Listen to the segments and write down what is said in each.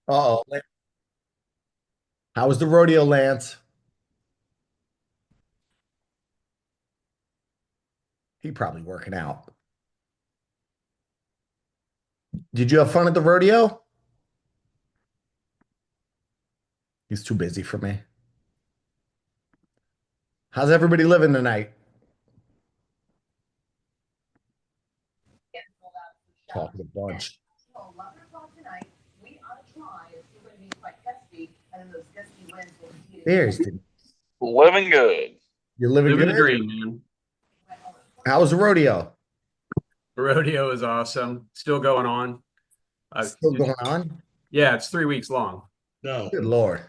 Uh-oh. How was the rodeo, Lance? He probably working out. Did you have fun at the rodeo? He's too busy for me. How's everybody living tonight? Talking a bunch. There's the, Living good. you're living Living the good? dream, man. How was the rodeo? Rodeo is awesome. Still going on. Still going on? Yeah, it's 3 weeks long. No. Good Lord.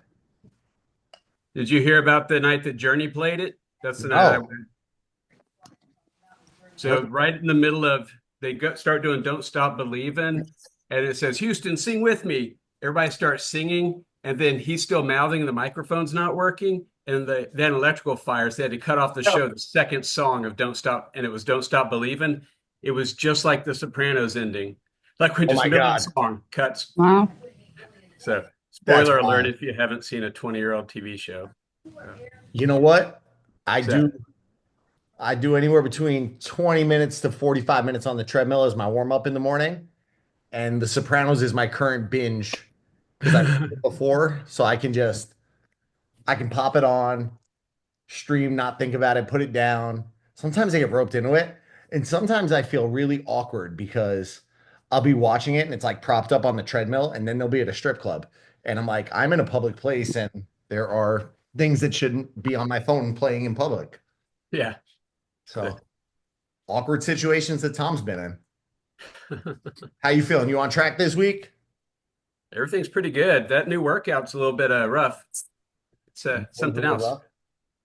Did you hear about the night that Journey played it? That's the night I No. went. What? So right in the middle of start doing "Don't Stop Believin'," and it says "Houston, sing with me." Everybody starts singing, and then he's still mouthing, and the microphone's not working, and then electrical fires. They had to cut off the show. The second song of "Don't Stop," and it was "Don't Stop Believin'." It was just like The Sopranos ending, like when Oh just my middle of the God. song cuts. Wow. So, That's spoiler alert wild. if you haven't seen a 20-year-old TV show. You know what? I So, do I do anywhere between 20 minutes to 45 minutes on the treadmill as my warm up in the morning. And The Sopranos is my current binge because I've seen it before. So I can pop it on, stream, not think about it, put it down. Sometimes I get roped into it. And sometimes I feel really awkward because I'll be watching it and it's like propped up on the treadmill, and then they'll be at a strip club. And I'm like, I'm in a public place and there are things that shouldn't be on my phone playing in public. yeah. So awkward situations that Tom's been in. How you feeling? You on track this week? Everything's pretty good. That new workout's a little bit rough. It's A something little else.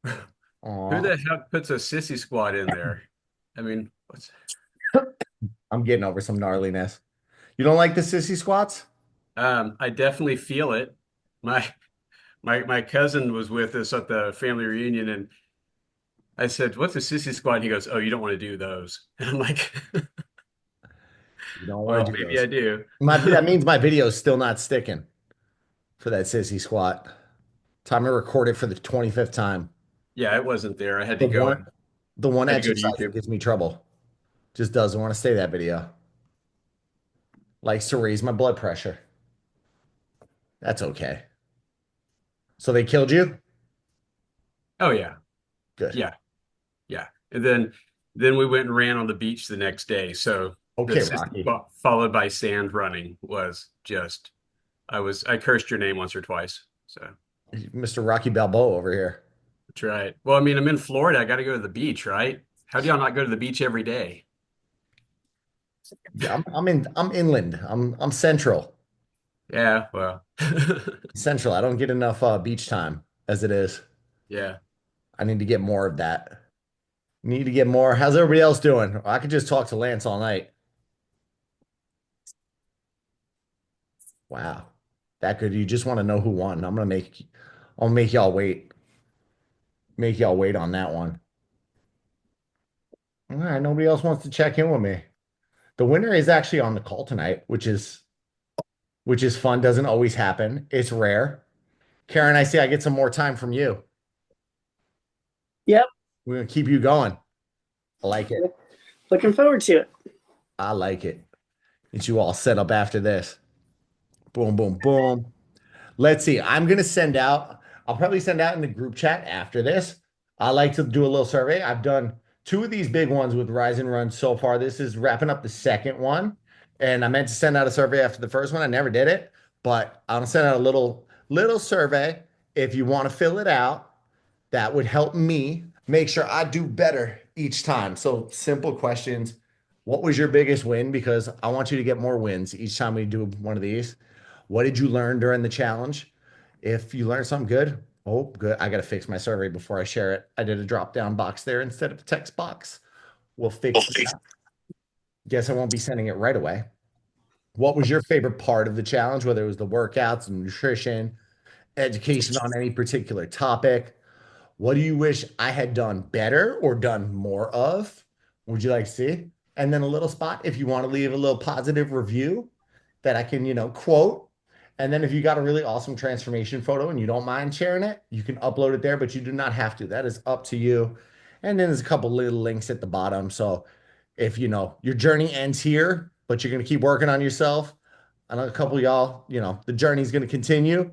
rough. Who Aw, the hell puts a sissy squat in there? I mean, I'm getting over some gnarliness. You don't like the sissy squats? I definitely feel it. My my cousin was with us at the family reunion, and I said, "What's a sissy squat?" And he goes, "Oh, you don't want to do those." And I'm like, You don't want "Well, to do maybe I those. do." That means my video is still not sticking for that sissy squat. Time to record it for the 25th time. Yeah, it wasn't there. The one, the one I had to go to exercise that YouTube. gives me trouble. Just doesn't want to stay that video. Likes to raise my blood pressure. That's okay. So they killed you? Oh yeah, Good. yeah, yeah. And then we went and ran on the beach the next day. So the Okay, sissy Rocky. squat followed by sand running was just I cursed your name once or twice. So Mr. Rocky Balboa over here. that's right. Well, I mean, I'm in Florida. I got to go to the beach, right? How do y'all not go to the beach every day? Yeah, I'm inland. I'm central. Yeah, well, Central. I don't get enough beach time as it is. yeah. I need to get more of that. Need to get more. How's everybody else doing? I could just talk to Lance all night. Wow. That good. You just want to know who won. I'll make y'all wait. Make y'all wait on that one. All right, nobody else wants to check in with me. The winner is actually on the call tonight, which is fun. Doesn't always happen. It's rare. Karen, I see I get some more time from you. Yep. We're gonna keep you going. I like it. Looking forward to it. I like it. Get you all set up after this. Boom, boom, boom. Let's see. I'll probably send out in the group chat after this. I like to do a little survey. I've done two of these big ones with Rise and Run so far. This is wrapping up the second one. And I meant to send out a survey after the first one. I never did it, but I'll send out a little survey. If you want to fill it out, that would help me make sure I do better each time. So simple questions. What was your biggest win? Because I want you to get more wins each time we do one of these. What did you learn during the challenge? If you learned something good, oh, good. I got to fix my survey before I share it. I did a drop down box there instead of a text box. We'll fix that. Guess I won't be sending it right away. What was your favorite part of the challenge, whether it was the workouts, nutrition, education on any particular topic? What do you wish I had done better or done more of? Would you like to see? And then a little spot if you want to leave a little positive review that I can, quote. And then if you got a really awesome transformation photo and you don't mind sharing it, you can upload it there, but you do not have to. That is up to you. And then there's a couple little links at the bottom. So if you know your journey ends here, but you're gonna keep working on yourself, and a couple of y'all, the journey's gonna continue.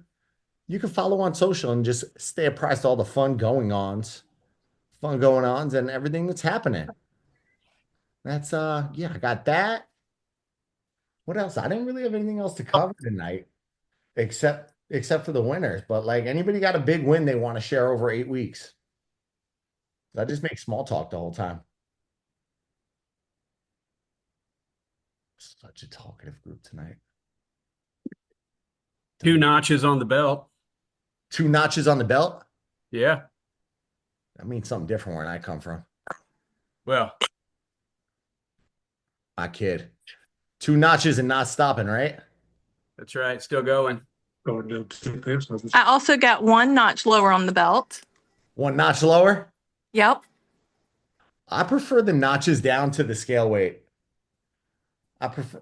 You can follow on social and just stay apprised of all the fun going ons and everything that's happening. That's yeah, I got that. What else? I didn't really have anything else to cover tonight except for the winners. But like anybody got a big win they want to share over 8 weeks? I just make small talk the whole time. Such a talkative group tonight. 2 notches on the belt. 2 notches on the belt? Yeah. That means something different where I come from. Well, I kid. 2 notches and not stopping, right? that's right. Still going. I also got 1 notch lower on the belt. 1 notch lower? Yep. I prefer the notches down to the scale weight. I prefer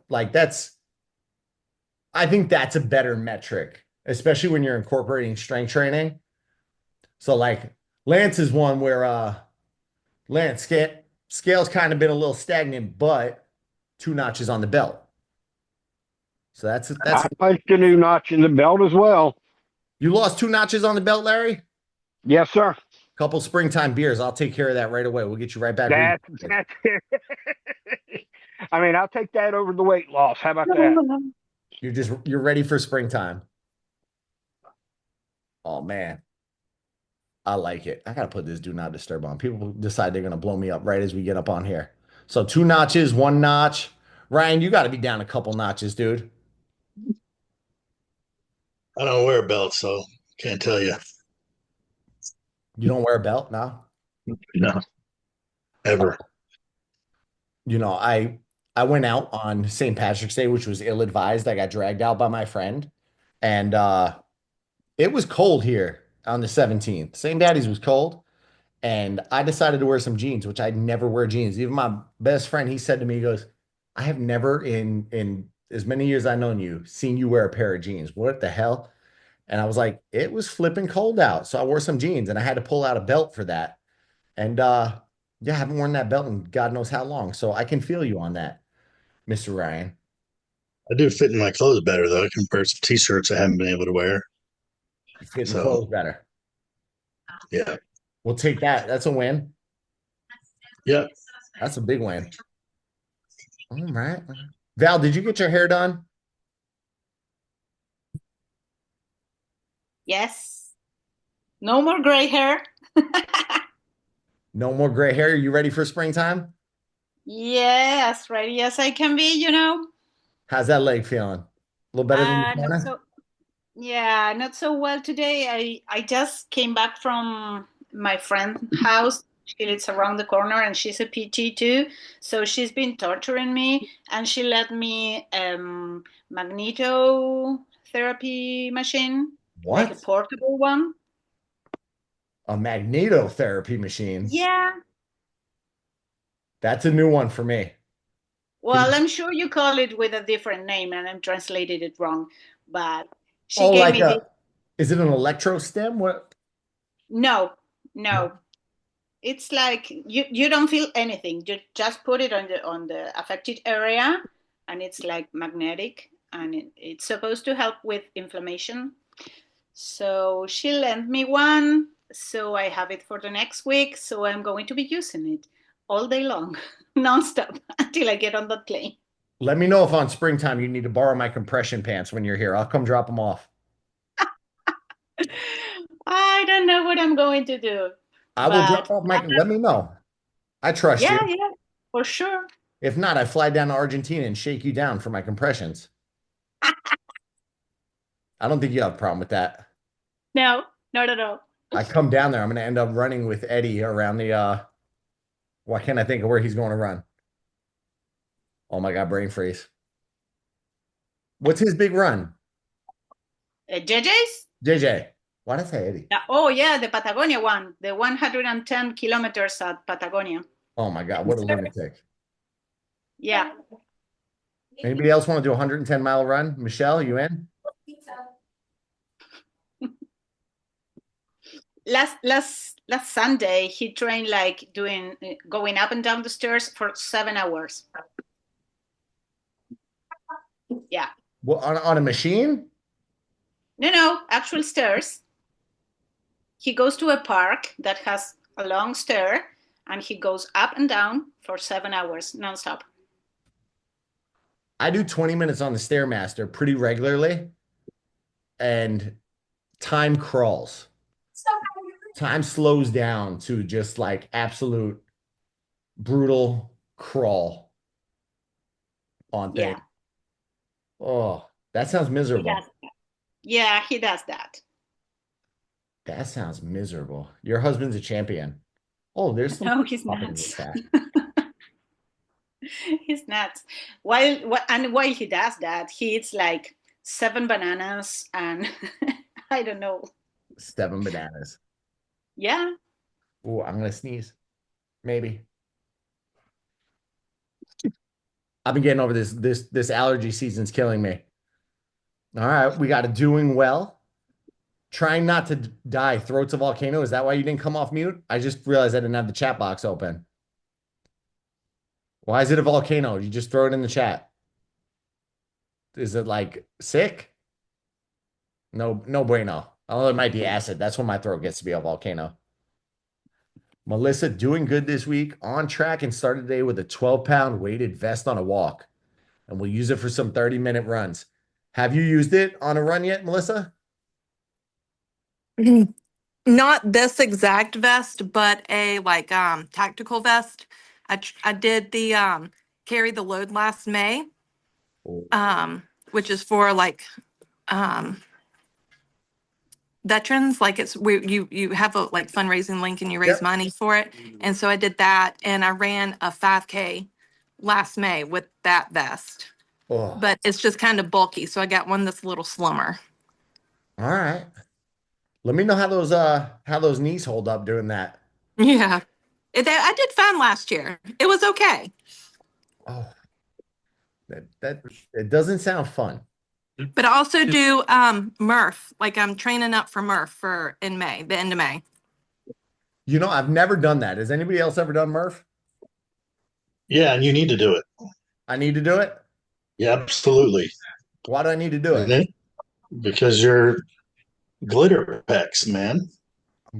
I think that's a better metric, especially when you're incorporating strength training. So like Lance is one where Lance scale's kind of been a little stagnant, but 2 notches on the belt. So that's I punched a new notch in the belt as well. You lost 2 notches on the belt, Larry? Yes, sir. Couple springtime beers. I'll take care of that right away. We'll get you right back. That's I mean, I'll take that over the weight loss. How about that? You're ready for springtime. Oh man. I like it. I gotta put this do not disturb on. People decide they're gonna blow me up right as we get up on here. So 2 notches, 1 notch. Ryan, you gotta be down a couple notches, dude. I don't wear a belt, so can't tell you. You don't wear a belt now? No, ever. I went out on St. Patrick's Day, which was ill-advised. I got dragged out by my friend, and it was cold here on the 17th. St. Daddy's was cold, and I decided to wear some jeans, which I'd never wear jeans. Even my best friend, he said to me, he goes, I have never in as many years I've known you seen you wear a pair of jeans. What the hell? And I was like, it was flipping cold out. So I wore some jeans and I had to pull out a belt for that. And yeah, I haven't worn that belt in God knows how long. So I can feel you on that, Mr. Ryan. I do fit in my clothes better though, compared to t-shirts I haven't been able to wear. You fit in So- clothes better. Yeah. We'll take that. That's a win. Yeah. That's a big win. All right. Val, did you get your hair done? Yes. No more gray hair. No more gray hair. You ready for springtime? Yes, ready as I can be, How's that leg feeling? A little better than the corner? Yeah, not so well today. I just came back from my friend's house. She lives around the corner and she's a PT too. So she's been torturing me and she let me magnetotherapy machine, like a What? portable one. A magnetotherapy machine. Yeah. That's a new one for me. Well, I'm sure you call it with a different name and I'm translated it wrong, but she Oh, gave like me this. is it an electro stem? What? No. It's like you don't feel anything. You just put it on the affected area and it's like magnetic and it's supposed to help with inflammation. So she lent me one, so I have it for the next week. So I'm going to be using it all day long, nonstop, until I get on that plane. Let me know if on springtime you need to borrow my compression pants when you're here. I'll come drop them off. I don't know what I'm going to do. I will But drop off my. Let me know. I trust you. Yeah, for sure. If not, I fly down to Argentina and shake you down for my compressions. I don't think you have a problem with that. No, not at all. I come down there, I'm going to end up running with Eddie around the. Why can't I think of where he's going to run? Oh my God, brain freeze. What's his big run? JJ's? JJ. Why did I say Eddie? Oh, yeah, the Patagonia one, the 110 kilometers at Patagonia. Oh my God, what a lunatic. Yeah. Anybody else want to do a 110-mile run? Michelle, you in? last Sunday he trained like going up and down the stairs for 7 hours. Yeah. Well, on a machine? No, actual stairs. He goes to a park that has a long stair, and he goes up and down for 7 hours nonstop. I do 20 minutes on the Stairmaster pretty regularly, and time crawls. Time slows down to just like absolute brutal crawl on thing. Yeah. Oh, that sounds miserable. Yeah, he does that. That sounds miserable. Your husband's a champion. Oh, there's some No, he's popping in nuts. the chat. He's nuts. While he does that, he eats like 7 bananas and I don't know. 7 bananas. Yeah. Oh, I'm gonna sneeze. Maybe. I've been getting over this allergy season's killing me. All right, we got a doing well. Trying not to die. Throat's a volcano. Is that why you didn't come off mute? I just realized I didn't have the chat box open. Why is it a volcano? You just throw it in the chat. Is it like sick? No bueno. Oh, it might be acid. That's when my throat gets to be a volcano. Melissa, doing good this week. On track and started the day with a 12-pound weighted vest on a walk. And we'll use it for some 30-minute runs. Have you used it on a run yet, Melissa? Not this exact vest, but a like tactical vest. I did the carry the load last May, which is for like veterans. Like it's where you have a like fundraising link and you raise money for it. And so I did that, and I ran a 5K last May with that vest. Oh. But it's just kind of bulky, so I got one that's a little slimmer. All right. Let me know how those knees hold up doing that. Yeah. I did fine last year. It was okay. Oh. That it doesn't sound fun. But I also do Murph. Like I'm training up for Murph in May, the end of May. You know, I've never done that. Has anybody else ever done Murph? Yeah, and you need to do it. I need to do it? Yeah, absolutely. Why do I need to do it? Because you're glitter pecs, man.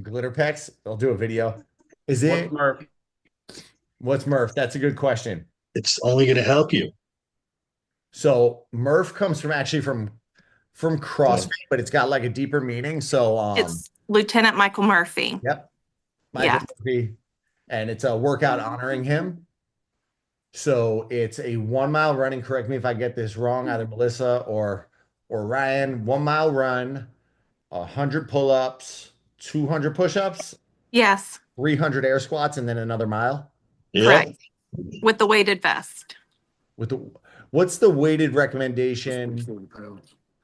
Glitter pecs? I'll do a video. Is it? What's Murph? That's a good question. It's only going to help you. So Murph comes from CrossFit, but it's got like a deeper meaning. So it's Lieutenant Michael Murphy. Yep. Michael Murphy. And it's a workout honoring him. So it's a 1 mile running. Correct me if I get this wrong, either Melissa or Ryan. 1 mile run, 100 pull-ups, 200 push-ups. Yes. 300 air squats, and then another mile. Yep. Correct. With the weighted vest. What's the weighted recommendation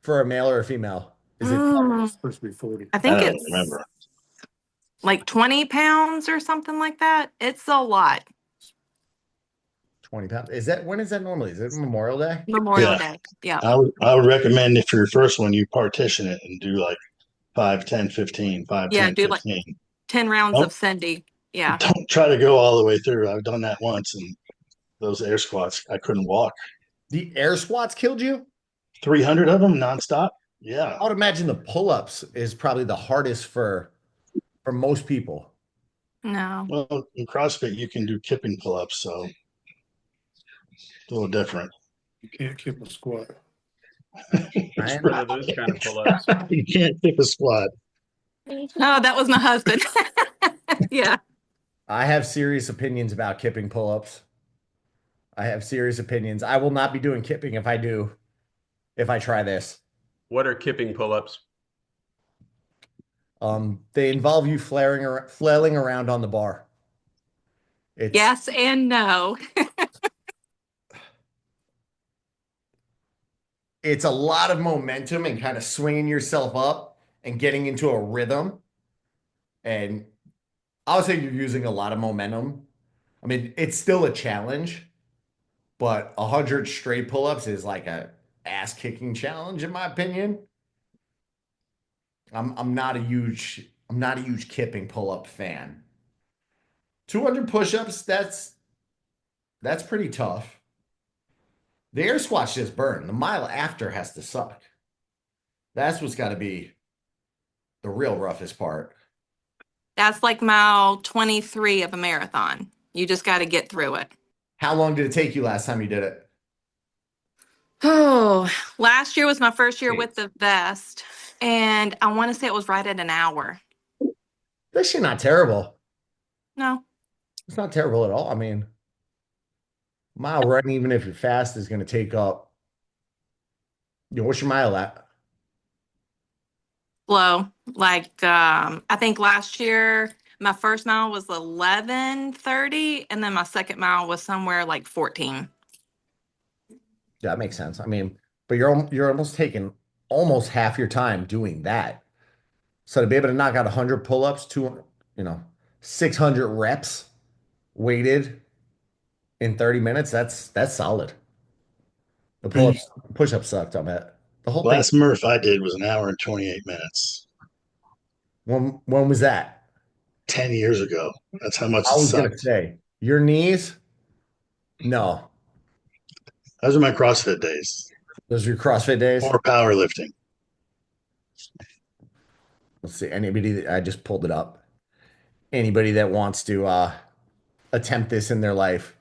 for a male or a female? Is it supposed to be 40? I think it's remember. Like 20 pounds or something like that. It's a lot. 20 pounds. When is that normally? Is it Memorial Day? Memorial Day. Yeah. I would recommend if for your first one, you partition it and do like 5, 10, 15, 5, 10, do 15. like 10 rounds of Cindy. Yeah. Don't try to go all the way through. I've done that once, and those air squats, I couldn't walk. The air squats killed you? 300 of them nonstop? Yeah. I would imagine the pull-ups is probably the hardest for most people. No. Well, in CrossFit, you can do kipping pull-ups, so it's a little different. You can't keep a squat. Those kind of pull-ups. You can't kick a squat. Oh, that was my husband. Yeah. I have serious opinions about kipping pull-ups. I have serious opinions. I will not be doing kipping if I try this. What are kipping pull-ups? They involve you flailing around on the bar. Yes and no. It's a lot of momentum and kind of swinging yourself up and getting into a rhythm. And I would say you're using a lot of momentum. I mean, it's still a challenge, but 100 straight pull-ups is like a ass-kicking challenge, in my opinion. I'm not a huge I'm not a huge kipping pull-up fan. 200 push-ups, that's pretty tough. The air squats just burn. The mile after has to suck. That's what's got to be the real roughest part. That's like mile 23 of a marathon. You just got to get through it. How long did it take you last time you did it? Oh, last year was my first year with the vest, and I want to say it was right at an hour. This shit not terrible. No, It's not terrible at all. I mean, mile run, even if you're fast, is going to take up. What's your mile at? slow. Like I think last year my first mile was 11:30, and then my second mile was somewhere like 14. Yeah, that makes sense. I mean, but you're almost taking almost half your time doing that. So to be able to knock out 100 pull-ups, 200, 600 reps weighted in 30 minutes, that's solid. The pull-ups, push-ups sucked, I bet. The whole thing. Last Murph I did was an hour and 28 minutes. When was that? 10 years ago. That's how much I it was gonna sucked. say your knees. No, Those are my CrossFit days. those are your CrossFit days. More powerlifting. Let's see. I just pulled it up. Anybody that wants to attempt this in their life,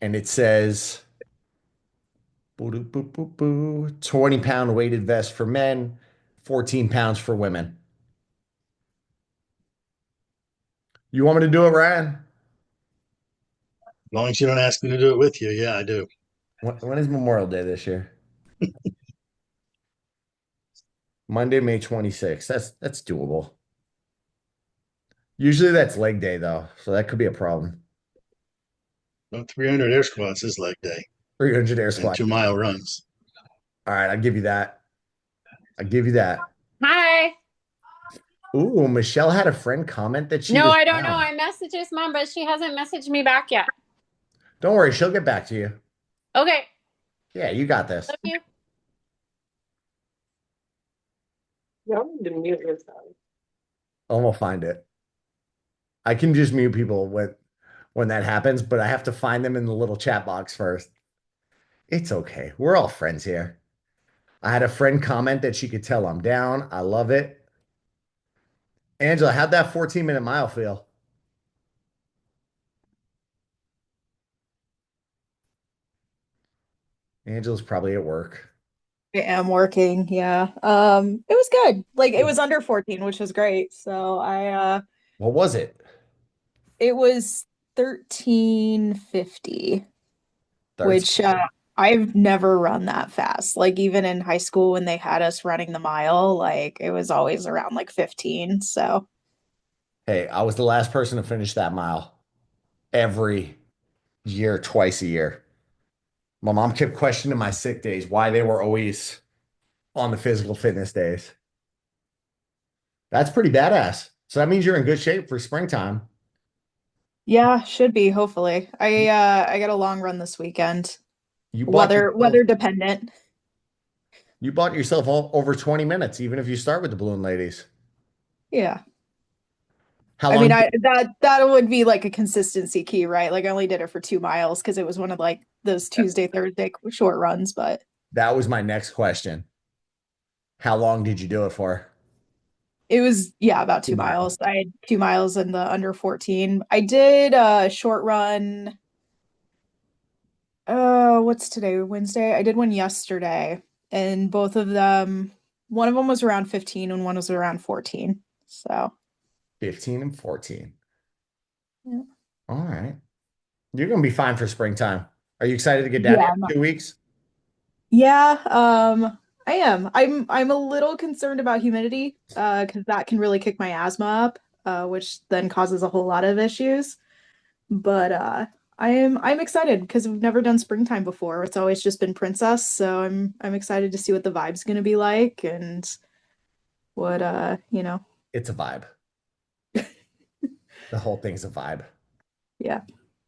and it says 20-pound weighted vest for men, 14 pounds for women. You want me to do it, Ryan? As long as you don't ask me to do it with you, yeah, I do. When is Memorial Day this year? Monday, May 26th. That's doable. Usually that's leg day though, so that could be a problem. Well, 300 air squats is leg day 300 air and squat. 2-mile runs. All right, I'll give you that. I'll give you that. Hi. Ooh, Michelle had a friend comment that she No, was I don't know. down. I messaged his mom, but she hasn't messaged me back yet. Don't worry, she'll get back to you. Okay. Yeah, you got this. Love you. Y'all need to mute yourself. I'm gonna find it. I can just mute people when that happens, but I have to find them in the little chat box first. It's okay. We're all friends here. I had a friend comment that she could tell I'm down. I love it. Angela, how'd that 14-minute mile feel? Angela's probably at work. I am working, yeah. It was good. Like it was under 14, which was great. So What was it? it was 13:50, 13. which I've never run that fast. Like even in high school when they had us running the mile, like it was always around like 15. So Hey, I was the last person to finish that mile every year, twice a year. My mom kept questioning my sick days, why they were always on the physical fitness days. That's pretty badass. So that means you're in good shape for springtime. yeah, should be hopefully. I got a long run this weekend. You bought Weather dependent. you bought yourself over 20 minutes, even if you start with the balloon ladies. Yeah. How I long? mean, that would be like a consistency key, right? Like I only did it for 2 miles because it was one of like those Tuesday, Thursday short runs, but That was my next question. How long did you do it for? it was, yeah, about 2 2 miles. miles. I had 2 miles in the under 14. I did a short run. What's today? Wednesday. I did one yesterday, and both of them, one of them was around 15 and one was around 14. So 15 and 14. yeah. All right. You're gonna be fine for springtime. Are you excited to get down Yeah, here in 2 weeks? Yeah, I am. I'm a little concerned about humidity, because that can really kick my asthma up, which then causes a whole lot of issues. But I'm excited because we've never done springtime before. It's always just been Princess, so I'm excited to see what the vibe's gonna be like and what It's a vibe. The whole thing's a vibe. yeah.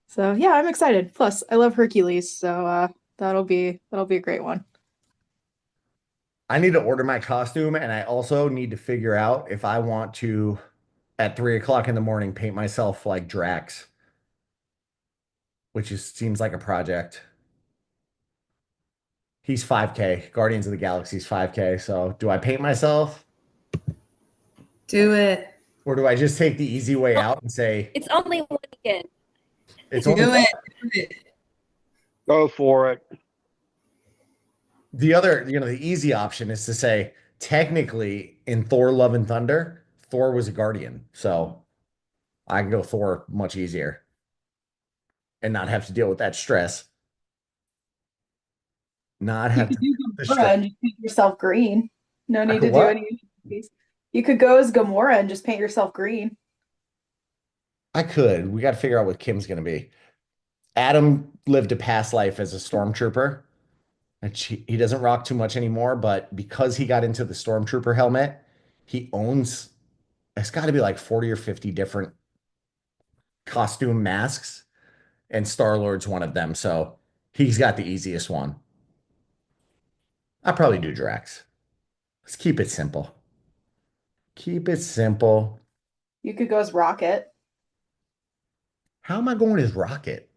So yeah, I'm excited. Plus, I love Hercules, so that'll be a great one. I need to order my costume, and I also need to figure out if I want to, at 3 o'clock in the morning, paint myself like Drax, which seems like a project. He's 5K. Guardians of the Galaxy's 5K. So do I paint myself? Do it. Or do I just take the easy way out and say It's only one weekend. it's Do only it. Do it. Go for it. the other, the easy option is to say, technically in Thor Love and Thunder, Thor was a guardian. So I can go Thor much easier and not have to deal with that stress. Not have to You deal with could the do Gamora stress. and just paint yourself green. No need could to do what? any. You could go as Gamora and just paint yourself green. I could. We got to figure out what Kim's going to be. Adam lived a past life as a stormtrooper. And he doesn't rock too much anymore, but because he got into the stormtrooper helmet, he owns, it's got to be like 40 or 50 different costume masks, and Star-Lord's one of them. So he's got the easiest one. I'll probably do Drax. Let's keep it simple. Keep it simple. You could go as Rocket. How am I going as Rocket?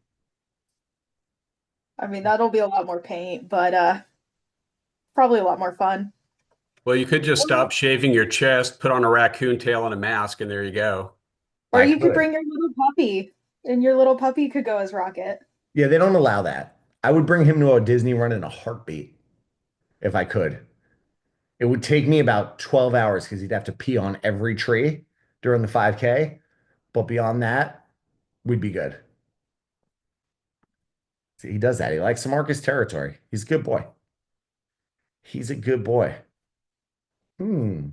I mean, that'll be a lot more paint, but probably a lot more fun. Well, you could just stop shaving your chest, put on a raccoon tail and a mask, and there you go. Or I you could could. bring your little puppy, and your little puppy could go as Rocket. Yeah, they don't allow that. I would bring him to a Disney run in a heartbeat if I could. It would take me about 12 hours because he'd have to pee on every tree during the 5K. But beyond that, we'd be good. See, he does that. He likes to mark his territory. He's a good boy. He's a good boy. All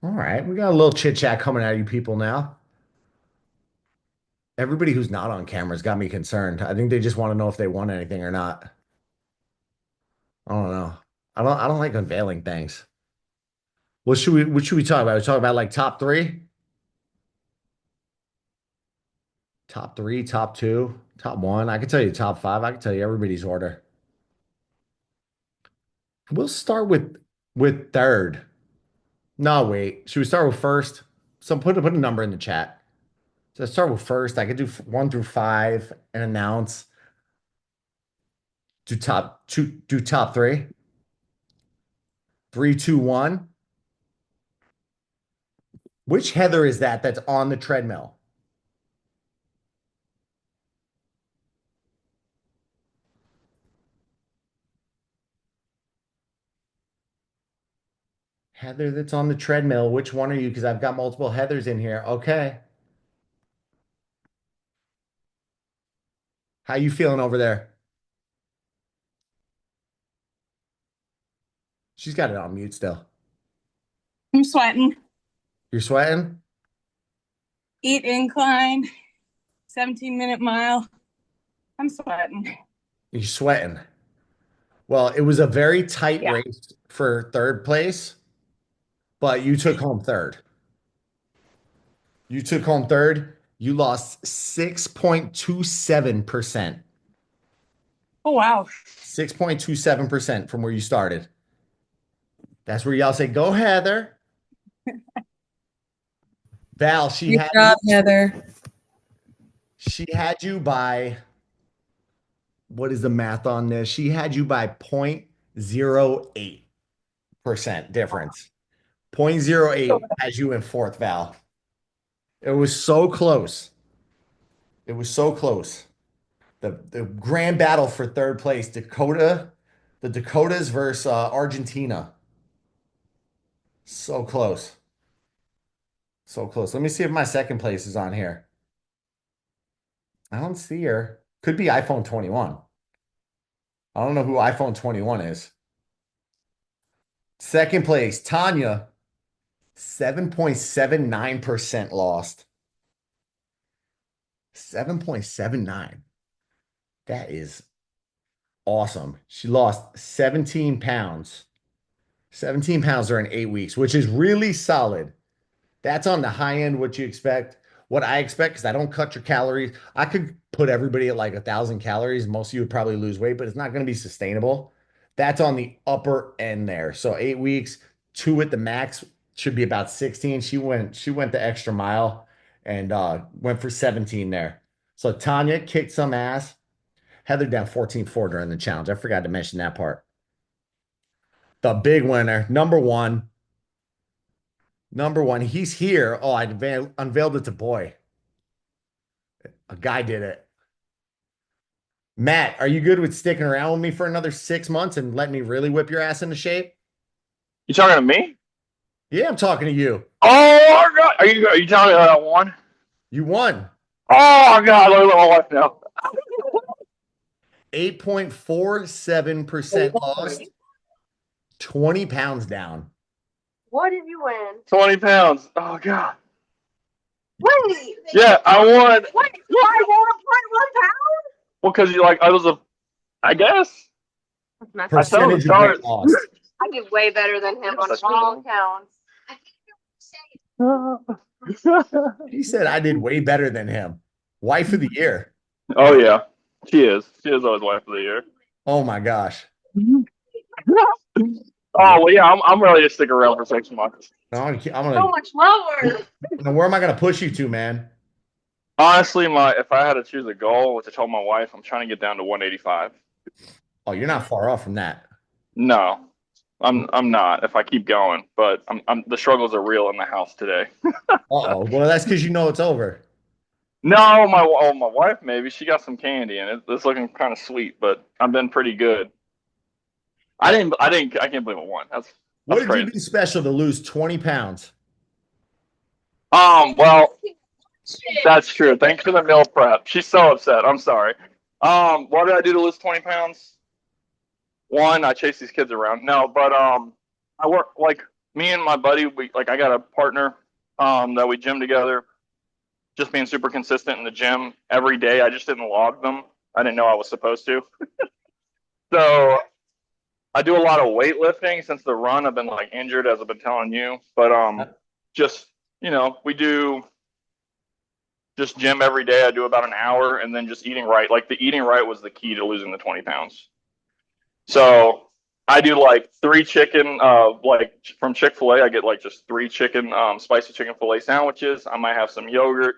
right. We got a little chit chat coming out of you people now. Everybody who's not on camera's got me concerned. I think they just want to know if they won anything or not. I don't know. I don't like unveiling things. What should we talk about? We talk about like top three? Top three, top two, top one. I can tell you top five. I can tell you everybody's order. We'll start with third. No, wait. Should we start with first? So put a number in the chat. So let's start with first. I could do 1 through 5 and announce. Do top three. 3, 2, 1. Which Heather is that's on the treadmill? Heather that's on the treadmill. Which one are you? Because I've got multiple Heathers in here. Okay. How you feeling over there? She's got it on mute still. I'm sweating. You're sweating? Eat incline. 17-minute mile. I'm sweating. You're sweating. Well, it was a very tight Yeah. race for third place, but you took home third. You took home third. You lost 6.27%. Oh, wow. 6.27% from where you started. That's where y'all say, go, Heather. Val, Good job, Heather. she had you by, what is the math on this? She had you by 0.08% difference. 0.08 has you in fourth, Val. It was so close. It was so close. The grand battle for third place, the Dakotas versus Argentina. So close. So close. Let me see if my second place is on here. I don't see her. Could be iPhone 21. I don't know who iPhone 21 is. Second place, Tanya, 7.79% lost. 7.79. That is awesome. She lost 17 pounds. 17 pounds during 8 weeks, which is really solid. That's on the high end, what you expect. What I expect, because I don't cut your calories. I could put everybody at like 1,000 calories. Most of you would probably lose weight, but it's not going to be sustainable. That's on the upper end there. So 8 weeks, 2 at the max should be about 16. She went the extra mile and went for 17 there. So Tanya kicked some ass. Heather down 14-4 during the challenge. I forgot to mention that part. The big winner, number one. Number one, he's here. Oh, I unveiled it to boy. A guy did it. Matt, are you good with sticking around with me for another 6 months and letting me really whip your ass into shape? You talking to me? Yeah, I'm talking to you. Oh God! Are you telling me that I won? You won. Oh God! Look at my wife now. 8.47% lost. 20 pounds down. What did you win? 20 pounds. Oh God. Wait. Yeah, I won. Wait, why 1.1 Well, because I was I guess. pounds? I settled the Percentage of weight stars. lost. I did way better than him on That's all good. counts. He said I did way better than him. Wife of the year. Oh yeah, she is. She is always wife of the year. Oh my gosh. Oh well, yeah. I'm ready to stick around for 6 months. No, I'm So gonna. much lower. Now, where am I gonna push you to, man? Honestly, if I had to choose a goal, which I told my wife, I'm trying to get down to 185. Oh, you're not far off from that. No, I'm not. If I keep going, but the struggles are real in the house today. Uh-oh. Well, that's because you know it's over. No, my wife maybe she got some candy and it's looking kind of sweet, but I've been pretty good. I can't believe I won. That's What did crazy. you do special to lose 20 pounds? Well, that's true. Thanks for the meal prep. She's so upset. I'm sorry. What did I do to lose 20 pounds? One, I chase these kids around. No, but I work me and my buddy. I got a partner that we gym together. Just being super consistent in the gym every day. I just didn't log them. I didn't know I was supposed to. So I do a lot of weightlifting since the run. I've been injured, as I've been telling you. But just we do just gym every day. I do about an hour, and then just eating right. The eating right was the key to losing the 20 pounds. So I do 3 chicken, from Chick-fil-A. I get just 3 chicken, spicy chicken filet sandwiches. I might have some yogurt.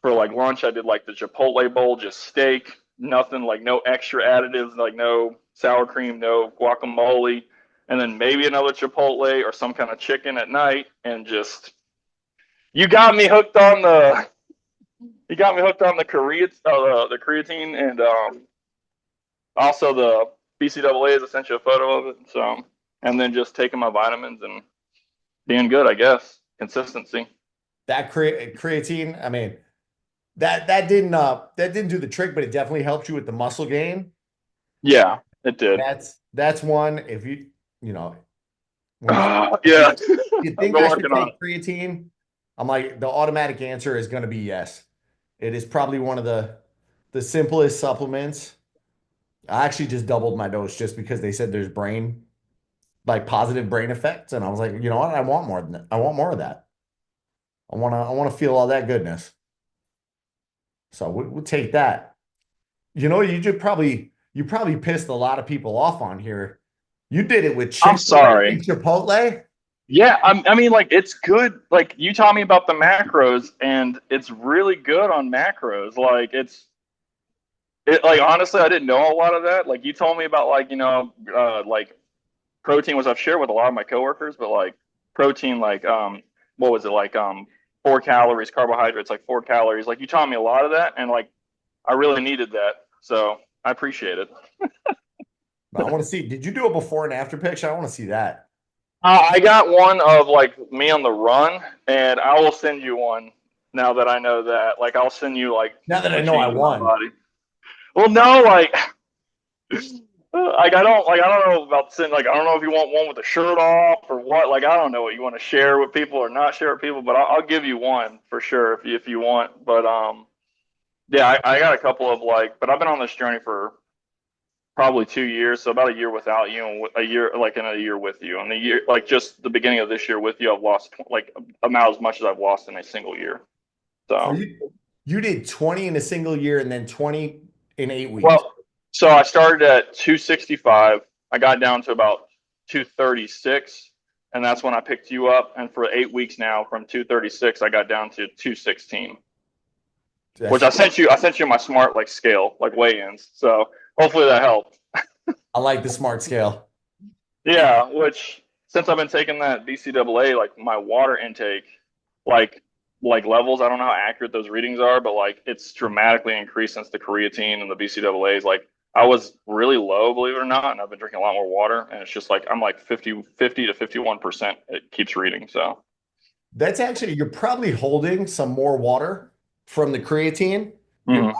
For lunch, I did the Chipotle bowl, just steak, nothing, no extra additives, no sour cream, no guacamole, and then maybe another Chipotle or some kind of chicken at night, and just you got me hooked on the creatine, and also the BCAA has sent you a photo of it. So, and then just taking my vitamins and being good, I guess. Consistency. That creatine, I mean, that didn't do the trick, but it definitely helped you with the muscle gain. Yeah, it did. That's one. If you Yeah. you think I should take creatine, I'm the automatic answer is going to be yes. It is probably one of the simplest supplements. I actually just doubled my dose just because they said there's positive brain effects, and I was like, you know what? I want more than that. I want more of that. I want to feel all that goodness. So we'll take that. You probably pissed a lot of people off on here. You did it with I'm sorry. Chipotle. Yeah, I mean, it's good. You taught me about the macros, and it's really good on macros. Honestly, I didn't know a lot of that. You told me about protein, which I've shared with a lot of my coworkers, but protein, what was it 4 calories, carbohydrates 4 calories. You taught me a lot of that, and I really needed that. So I appreciate it. I want to see. Did you do a before and after picture? I want to see that. I got one of me on the run, and I will send you one now that I know that. I'll send you now that I know I won. Well, no, I don't know about sending. I don't know if you want one with the shirt off or what. I don't know what you want to share with people or not share with people, but I'll give you one for sure if you want. But yeah, I got a couple of but I've been on this journey for probably 2 years, so about a year without you, and a year in a year with you, and the year just the beginning of this year with you, I've lost about as much as I've lost in a single year. So you did 20 in a single year, and then 20 in 8 weeks. Well, so I started at 265, I got down to about 236, and that's when I picked you up. And for 8 weeks now, from 236, I got down to 216, which I sent you. I sent you my smart like scale, like weigh-ins. So hopefully that helped. I like the smart scale. Yeah, which since I've been taking that BCAA, like my water intake, like levels, I don't know how accurate those readings are, but like it's dramatically increased since the creatine and the BCAAs. Like I was really low, believe it or not, and I've been drinking a lot more water, and it's just like I'm like 50 to 51%. It keeps reading. So That's actually, you're probably holding some more water from the creatine. Mhm.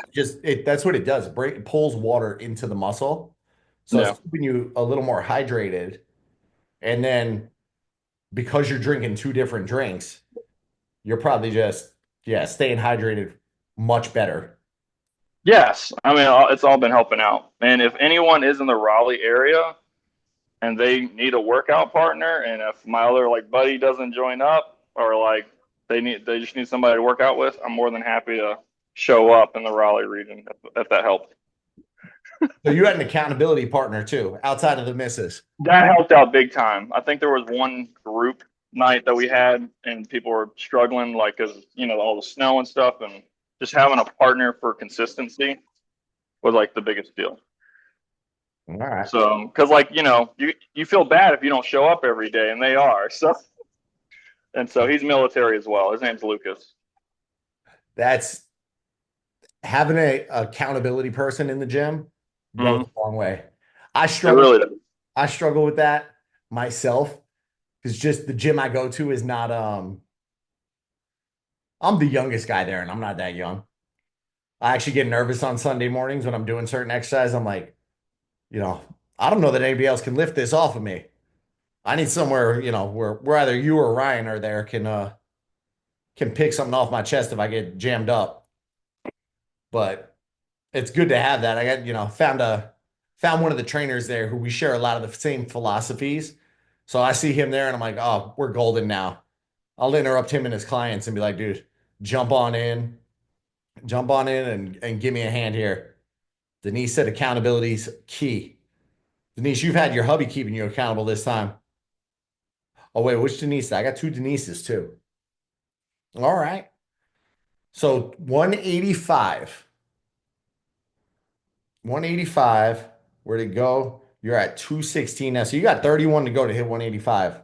That's what it does. It pulls water into the muscle. So Yeah. it's keeping you a little more hydrated. And then because you're drinking two different drinks, you're probably just, staying hydrated much better. Yes, I mean it's all been helping out. And if anyone is in the Raleigh area and they need a workout partner, and if my other like buddy doesn't join up, or like they just need somebody to work out with, I'm more than happy to show up in the Raleigh region if that helped. So you had an accountability partner too, outside of the misses. That helped out big time. I think there was one group night that we had, and people were struggling, like, because all the snow and stuff, and just having a partner for consistency was like the biggest deal. All right. So, because like you feel bad if you don't show up every day, and they are. So, and so he's military as well. His name's Lucas. That's having a accountability person in the gym goes a long way. I struggle. really does. I struggle with that myself because just the gym I go to is not. I'm the youngest guy there, and I'm not that young. I actually get nervous on Sunday mornings when I'm doing certain exercise. I'm like, I don't know that anybody else can lift this off of me. I need somewhere, where either you or Ryan are there can pick something off my chest if I get jammed up. But it's good to have that. I got, found one of the trainers there who we share a lot of the same philosophies. So I see him there and I'm like, oh, we're golden now. I'll interrupt him and his clients and be like, dude, jump on in and give me a hand here. Denise said accountability is key. Denise, you've had your hubby keeping you accountable this time. Oh, wait, which Denise? I got two Denises too. All right. So 185. 185. Where'd it go? You're at 216 now. So you got 31 to go to hit 185.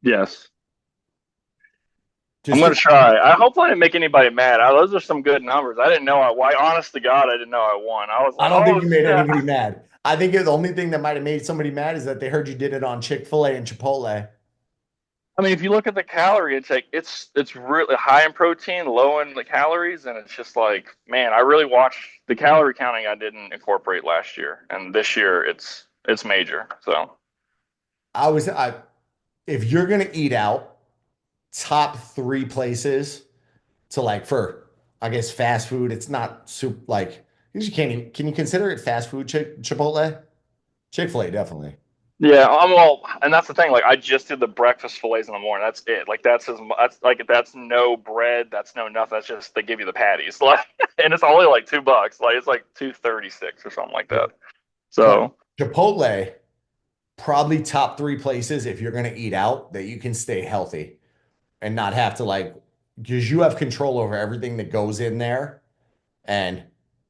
Yes. I'm going to try. I hope I didn't make anybody mad. Those are some good numbers. I didn't know why. Honest to God, I didn't know I won. I was like, I don't think you made anybody mad. I think the only thing that might have made somebody mad is that they heard you did it on Chick-fil-A and Chipotle. I mean, if you look at the calorie intake, it's really high in protein, low in the calories, and it's just like, man, I really watched the calorie counting I didn't incorporate last year, and this year it's major. So, if you're gonna eat out, top 3 places to like for, I guess, fast food. It's not soup like you can you consider it fast food? Chipotle, Chick-fil-A, definitely. Yeah, and that's the thing. Like, I just did the breakfast fillets in the morning. That's it. Like, that's no bread. That's no nothing. That's just they give you the patties. Like, and it's only like $2. Like, it's like $2.36 or something like that. So Chipotle, probably top 3 places if you're gonna eat out that you can stay healthy and not have to because you have control over everything that goes in there, and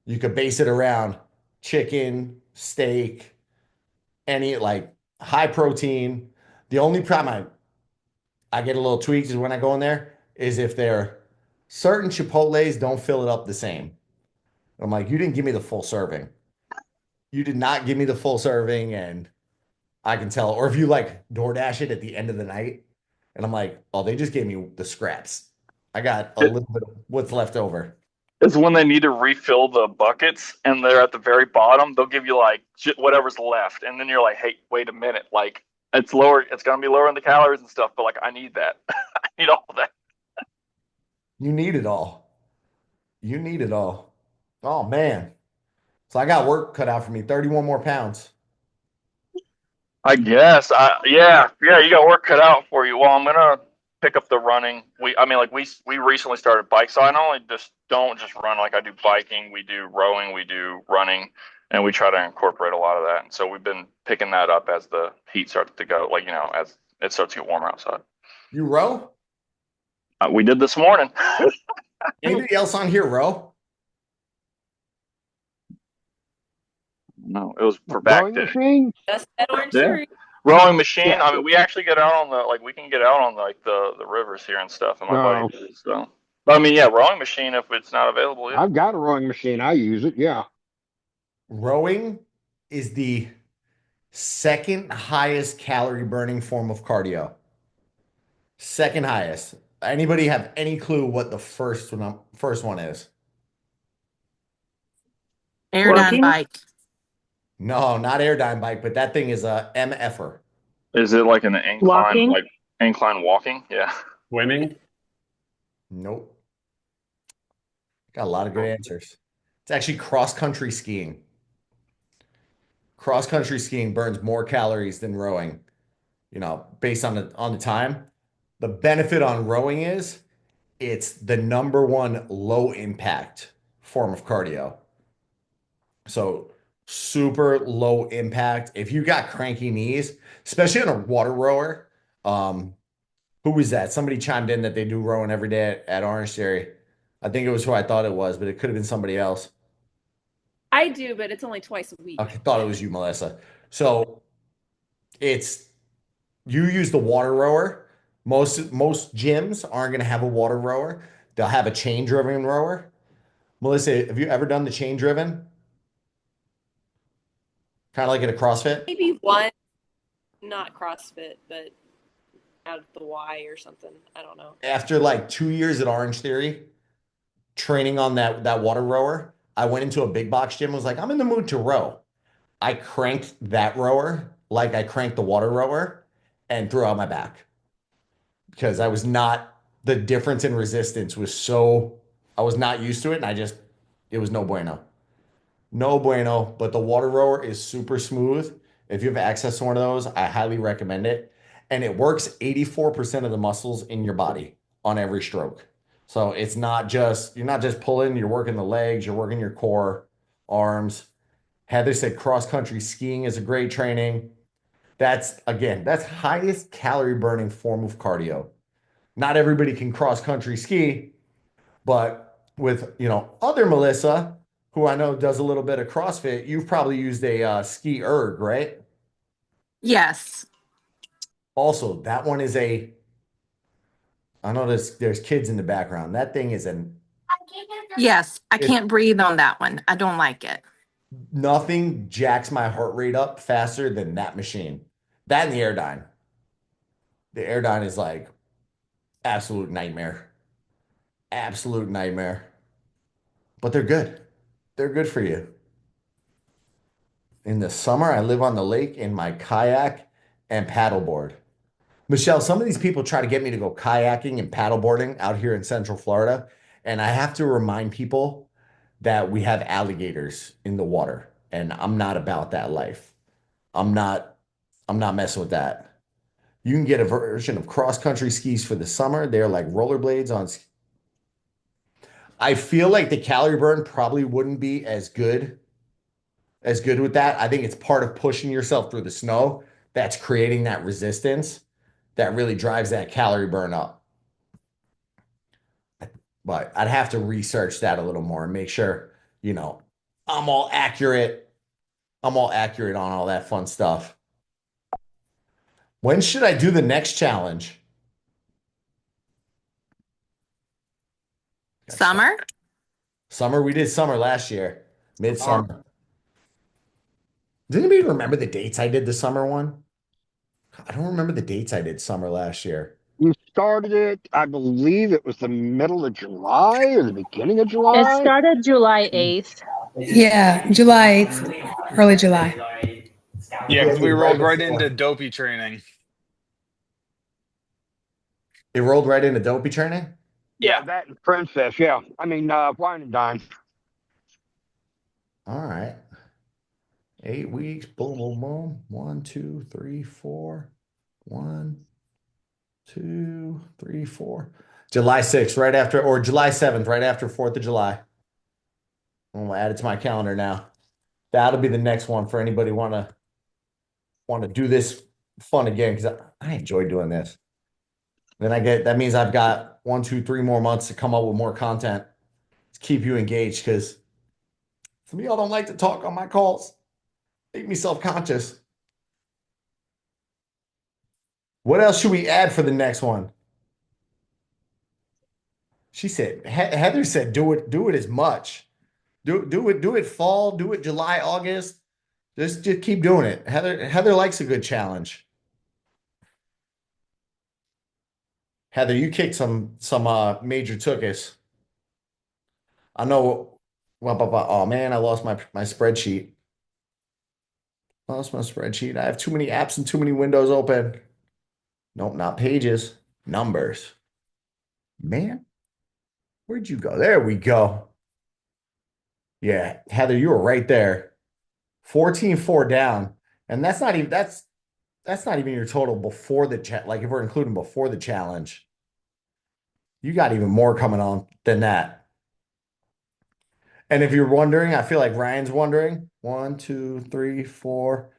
you could base it around chicken, steak, any high protein. The only problem I get a little tweaked is when I go in there is if they're certain Chipotles don't fill it up the same. I'm like, you didn't give me the full serving. You did not give me the full serving, and I can tell. Or if you DoorDash it at the end of the night, and I'm like, oh, they just gave me the scraps. I got a little bit of what's left over. It's when they need to refill the buckets and they're at the very bottom. They'll give you whatever's left, and then you're like, "Hey, wait a minute! Like, it's lower. It's gonna be lower in the calories and stuff, but I need that. I need all that." You need it all. You need it all. Oh man! So I got work cut out for me. 31 more pounds. I guess. Yeah. You got work cut out for you. Well, I'm gonna pick up the running. We recently started bike, so I not only don't just run like I do biking, we do rowing, we do running. and we try to incorporate a lot of that. And so we've been picking that up as the heat starts to go, like, as it starts to get warmer outside. You row? We did this morning. Anybody else on here row? No, it was for back Rowing day. machine? That's that Orange Yeah. Theory. Rowing machine. Yeah. I mean, we actually get out on we can get out on the rivers here and stuff. And my No. buddy does, so. But I mean, yeah, rowing machine if it's not available. Yeah. I've got a rowing machine. I use it. Yeah. Rowing is the second highest calorie burning form of cardio. Second highest. Anybody have any clue what the first one is? Airdyne Walking? bike. No, not Airdyne bike, but that thing is a MFer. Is it like an incline, Walking? like incline walking? Yeah. Swimming. Nope. Got a lot of good answers. It's actually cross-country skiing. Cross-country skiing burns more calories than rowing, based on the time. The benefit on rowing is it's the number one low impact form of cardio. So super low impact. If you got cranky knees, especially on a water rower, who was that? Somebody chimed in that they do rowing every day at Orange Theory. I think it was who I thought it was, but it could have been somebody else. I do, but it's only twice a week. I thought it was you, Melissa. So you use the water rower. Most gyms aren't going to have a water rower. They'll have a chain driven rower. Melissa, have you ever done the chain driven? Kind of like at a CrossFit? Maybe one, not CrossFit, but out of the Y or something. I don't know. After like 2 years at Orange Theory, training on that water rower, I went into a big box gym and was like, I'm in the mood to row. I cranked that rower like I cranked the water rower and threw out my back. Because the difference in resistance was I was not used to it, and it was no bueno. No bueno, but the water rower is super smooth. If you have access to one of those, I highly recommend it. And it works 84% of the muscles in your body on every stroke. So you're not just pulling, you're working the legs, you're working your core, arms. Heather said cross-country skiing is a great training. That's highest calorie burning form of cardio. Not everybody can cross-country ski, but with, other Melissa, who I know does a little bit of CrossFit, you've probably used a ski erg, right? Yes. Also, that one is I know there's kids in the background. That thing is Yes. I can't breathe on that one. I don't like it. nothing jacks my heart rate up faster than that machine. That and the Airdyne. The Airdyne is like absolute nightmare. Absolute nightmare. But they're good. They're good for you. In the summer, I live on the lake in my kayak and paddleboard. Michelle, some of these people try to get me to go kayaking and paddleboarding out here in Central Florida. And I have to remind people that we have alligators in the water. And I'm not about that life. I'm not messing with that. You can get a version of cross-country skis for the summer. They're like rollerblades on. I feel like the calorie burn probably wouldn't be as good with that. I think it's part of pushing yourself through the snow that's creating that resistance that really drives that calorie burn up. But I'd have to research that a little more and make sure, I'm all accurate. I'm all accurate on all that fun stuff. When should I do the next challenge? Summer? Summer, we did summer last year. Midsummer. Does anybody remember the dates I did the summer one? I don't remember the dates I did summer last year. You started it, I believe it was the middle of July or the beginning of July. It started July 8th. Yeah, July 8th, early July. Yeah, because we rolled right into dopey training. It rolled right into dopey training? Yeah, that and Princess. Yeah, I mean Wine and Dine. All right. 8 weeks. Boom, boom, boom. 1, 2, 3, 4. 1, 2, 3, 4. July 6th, right after, or July 7th, right after 4th of July. I'm gonna add it to my calendar now. That'll be the next one for anybody want to do this fun again, because I enjoy doing this. Then that means I've got 1, 2, 3 more months to come up with more content to keep you engaged, because some of y'all don't like to talk on my calls. Make me self-conscious. What else should we add for the next one? She said, Heather said, do it as much. Do it fall, do it July, August. Just keep doing it. Heather likes a good challenge. Heather, you kicked some major tookus. I know. Oh man, I lost my spreadsheet. Lost my spreadsheet. I have too many apps and too many windows open. Nope, not pages. Numbers. Man, where'd you go? There we go. Yeah, Heather, you were right there. 14-4 down. And that's not even your total before the chat. Like if we're including before the challenge, you got even more coming on than that. And if you're wondering, I feel like Ryan's wondering. 1, 2, 3, 4,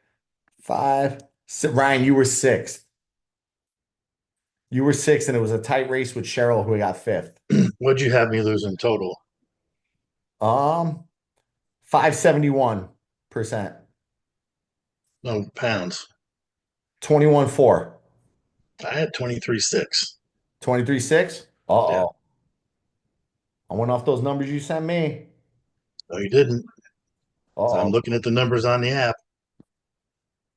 5. Ryan, you were 6th. You were 6th, and it was a tight race with Cheryl, who got 5th. What'd you have me lose in total? 571%. No, pounds. 21-4. I had 23.6. 23-6? Uh-oh. Yeah. I went off those numbers you sent me. No, you didn't. Uh-oh. So I'm looking at the numbers on the app.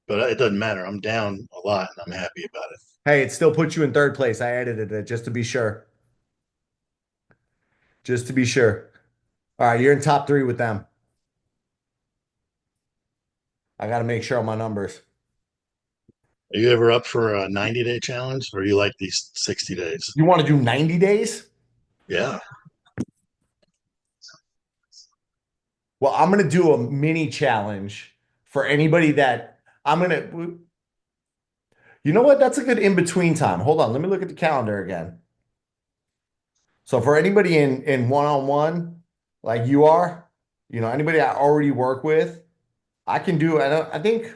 But it doesn't matter. I'm down a lot, and I'm happy about it. Hey, it still puts you in 3rd place. I edited it just to be sure. Just to be sure. All right, you're in top 3 with them. I got to make sure on my numbers. Are you ever up for a 90-day challenge, or you like these 60 days? You want to do 90 days? Yeah. Well, I'm going to do a mini challenge for anybody that you know what? That's a good in-between time. Hold on. Let me look at the calendar again. So for anybody in one-on-one, like you are, anybody I already work with, I can do, I think,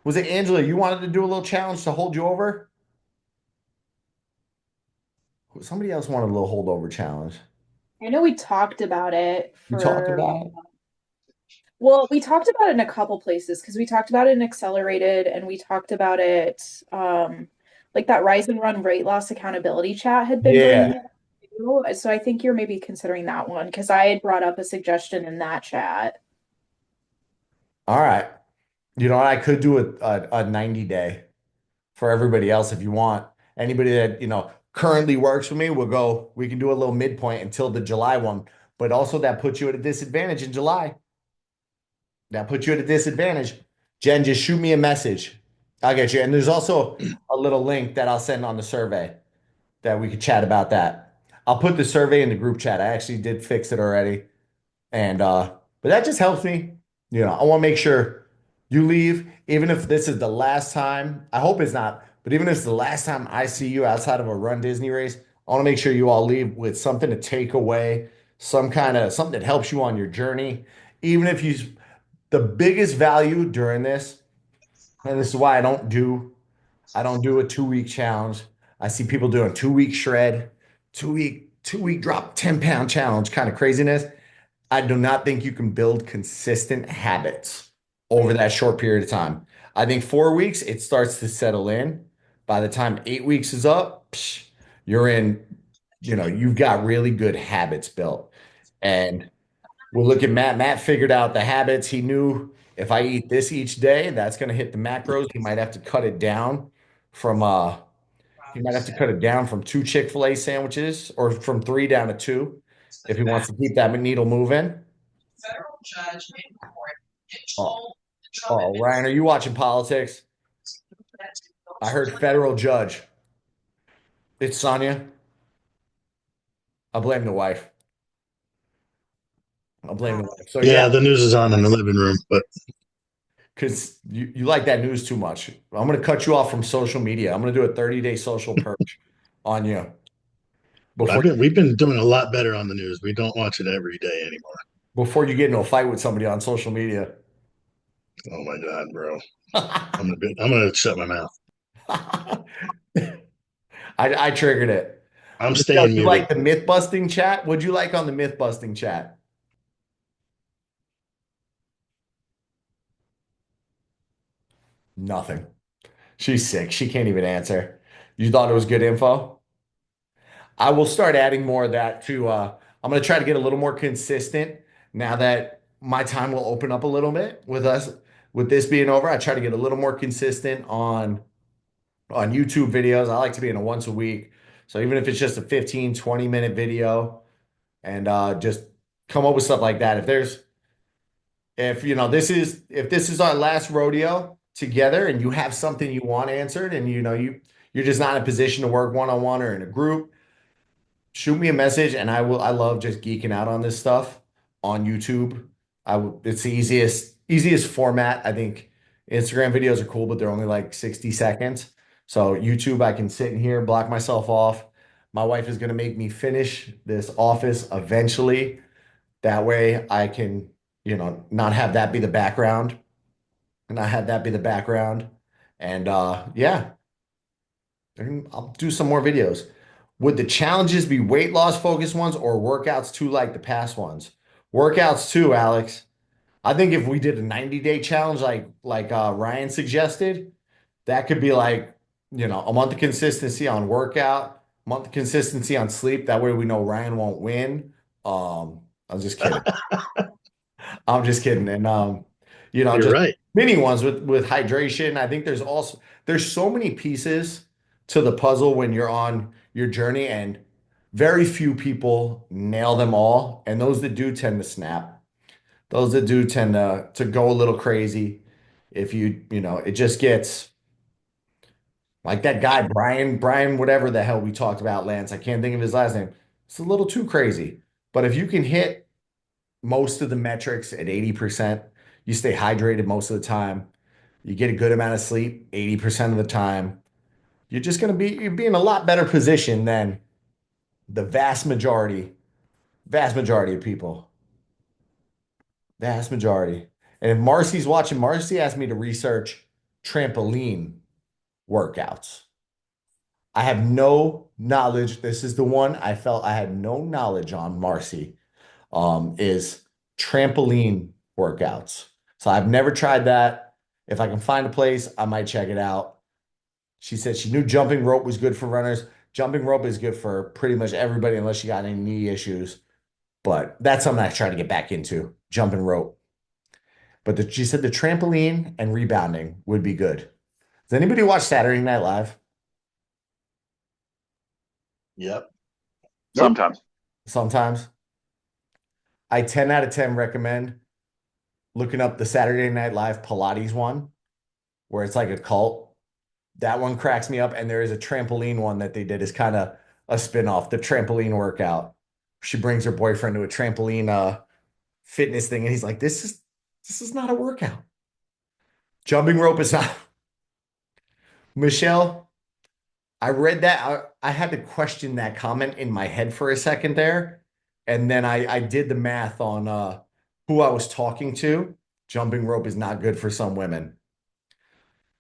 was it Angela, you wanted to do a little challenge to hold you over? Somebody else wanted a little holdover challenge. I know we talked about it. You talked about it? Well, we talked about it in a couple places, because we talked about it in Accelerated, and we talked about it, like that Rise and Run weight loss accountability chat had been bringing it up. So I think you're maybe considering that one, because I had brought up a suggestion in that chat. All right. You know what? I could do a 90-day for everybody else if you want. Anybody that, currently works with me, we can do a little midpoint until the July one. But also that puts you at a disadvantage in July. That puts you at a disadvantage. Jen, just shoot me a message. I'll get you. And there's also a little link that I'll send on the survey that we could chat about that. I'll put the survey in the group chat. I actually did fix it already. And but that just helps me. I want to make sure you leave, even if this is the last time. I hope it's not, but even if it's the last time I see you outside of a Run Disney race, I want to make sure you all leave with something to take away, something that helps you on your journey. Even if the biggest value during this, and this is why I don't do a 2-week challenge. I see people doing 2-week shred, 2-week drop 10-pound challenge, kind of craziness. I do not think you can build consistent habits over that short period of time. I think 4 weeks, it starts to settle in. By the time 8 weeks is up, you're in, you've got really good habits built. And we'll look at Matt. Matt figured out the habits. He knew if I eat this each day, that's going to hit the macros. He might have to cut it down from 2 Chick-fil-A sandwiches, or from 3 down to 2 if he wants to keep that needle moving. Federal judge made a report. Ryan, are you watching politics? I heard federal judge. It's Sonia. I blame the wife. So yeah, the news is on in the living room, but because you like that news too much. I'm going to cut you off from social media. I'm going to do a 30-day social purge on you. We've been doing a lot better on the news. We don't watch it every day anymore. Before you get into a fight with somebody on social media. Oh my God, bro. I'm gonna shut my mouth. I triggered it. I'm Michelle, staying you muted. like the myth busting chat? What'd you like on the myth busting chat? Nothing. She's sick. She can't even answer. You thought it was good info? I will start adding more of that to I'm gonna try to get a little more consistent now that my time will open up a little bit with this being over. I try to get a little more consistent on YouTube videos. I like to be in a once a week. So even if it's just a 15, 20-minute video and just come up with stuff like that. If this is our last rodeo together and you have something you want answered and you're just not in a position to work one-on-one or in a group, shoot me a message and I love just geeking out on this stuff on YouTube. It's the easiest format. I think Instagram videos are cool, but they're only like 60 seconds. So YouTube, I can sit in here, block myself off. My wife is going to make me finish this office eventually. That way I can, not have that be the background. And I had that be the background. And yeah, I'll do some more videos. Would the challenges be weight loss focused ones or workouts too like the past ones? Workouts too, Alex. I think if we did a 90-day challenge like Ryan suggested, that could be like, a month of consistency on workout, month of consistency on sleep. That way we know Ryan won't win. I'm just kidding. I'm just kidding. And You're just right. mini ones with hydration. I think there's so many pieces to the puzzle when you're on your journey, and very few people nail them all. And those that do tend to snap. Those that do tend to go a little crazy. If it just gets like that guy, Brian, whatever the hell we talked about, Lance. I can't think of his last name. It's a little too crazy. But if you can hit most of the metrics at 80%, you stay hydrated most of the time, you get a good amount of sleep 80% of the time, you'll be in a lot better position than the vast majority of people. Vast majority. And if Marcy's watching, Marcy asked me to research trampoline workouts. I have no knowledge. This is the one I felt I had no knowledge on, Marcy, is trampoline workouts. So I've never tried that. If I can find a place, I might check it out. She said she knew jumping rope was good for runners. Jumping rope is good for pretty much everybody unless you got any knee issues. But that's something I try to get back into, jumping rope. But she said the trampoline and rebounding would be good. Does anybody watch Saturday Night Live? Yep. Sometimes. Sometimes. I 10 out of 10 recommend looking up the Saturday Night Live Pilates one, where it's like a cult. That one cracks me up. And there is a trampoline one that they did as kind of a spin-off, the trampoline workout. She brings her boyfriend to a trampoline fitness thing, and he's like, this is not a workout. Jumping rope is not. Michelle, I read that. I had to question that comment in my head for a second there. And then I did the math on who I was talking to. Jumping rope is not good for some women.